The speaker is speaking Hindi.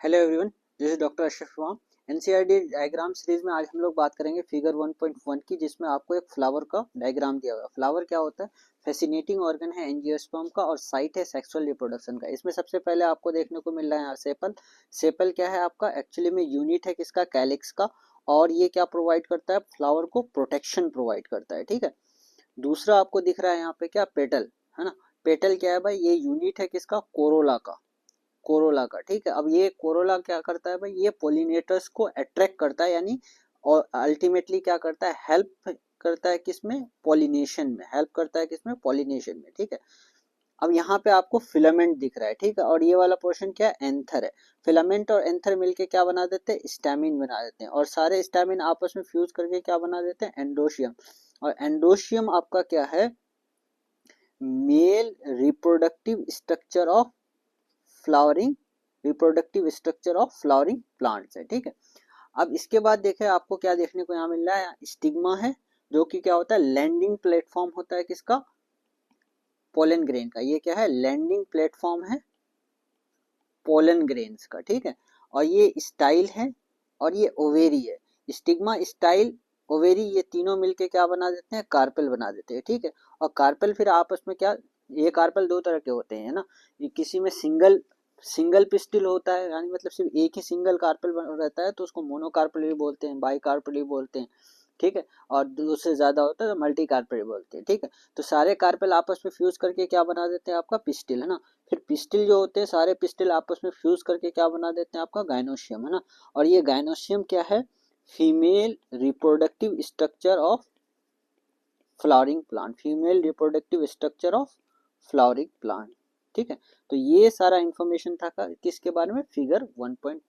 Hello everyone, this is doctor Ashraf Shuam. NCERT diagram series में आज हम लोग बात करेंगे फिगर 1.1 की, जिसमें आपको एक फ्लावर का डायग्राम दिया हुआ है। फ्लावर क्या होता है? फैसिनेटिंग ऑर्गन है एंजियोस्पर्म का और साइट है सेक्सुअल रिप्रोडक्शन का। इसमें सबसे पहले आपको देखने को मिल रहा है यहाँ सेपल। सेपल क्या है आपका? एक्चुअली में यूनिट है किसका? कैलिक्स का। और ये क्या प्रोवाइड करता है? फ्लावर को प्रोटेक्शन प्रोवाइड करता है। ठीक है। दूसरा आपको दिख रहा है यहाँ पे क्या? पेटल, है ना। पेटल क्या है भाई? ये यूनिट है किसका? कोरोला का। कोरोला का। ठीक है। अब ये कोरोला क्या करता है भाई? ये पोलिनेटर्स को अट्रैक्ट करता है, यानी और अल्टीमेटली क्या करता है? हेल्प करता है किसमें? पॉलिनेशन में। हेल्प करता है किसमें? पॉलिनेशन में। ठीक है। अब यहाँ पे आपको फिलामेंट दिख रहा है। ठीक है। और ये वाला पोर्शन क्या है? एंथर है। फिलामेंट और एंथर मिलके क्या बना देते हैं? स्टैमिन बना देते हैं। और सारे स्टैमिन आपस में फ्यूज करके क्या बना देते हैं? एंडोशियम। और एंडोशियम आपका क्या है? Male reproductive structure of flowering, reproductive structure of flowering plants है। ठीक है। अब इसके बाद देखें आपको क्या देखने को यहाँ मिल रहा है? स्टिग्मा है, जो कि क्या होता है? लैंडिंग प्लेटफॉर्म होता है किसका? पोलन ग्रेन का। ये क्या है? लैंडिंग प्लेटफॉर्म है पोलन ग्रेन्स का। ठीक है। और ये स्टाइल है और ये ओवेरी है। स्टिग्मा, स्टाइल, ओवेरी, ये तीनों मिलके क्या बना देते हैं? कार्पेल बना देते हैं। ठीक है। और कार्पेल फिर आपस में क्या? ये कार्पेल दो तरह के होते हैं ना। ये किसी में सिंगल सिंगल पिस्टिल होता है, यानी मतलब सिर्फ एक ही सिंगल कार्पेल रहता है तो उसको मोनोकार्पेल भी बोलते हैं, बाई कार्पेल भी बोलते हैं। ठीक है। और दूसरे ज्यादा होता है तो मल्टी कार्पेल बोलते हैं। ठीक है। तो सारे कार्पेल आपस में फ्यूज करके क्या बना देते हैं? आपका पिस्टिल, है ना। फिर पिस्टिल जो होते हैं, सारे पिस्टिल आपस में फ्यूज करके क्या बना देते हैं? आपका गाइनोशियम, है ना। और ये गाइनोशियम क्या है? Female reproductive structure of flowering plant. Female reproductive structure of flowering plant. ठीक है। तो ये सारा इंफॉर्मेशन था किसके बारे में? फिगर 1.1।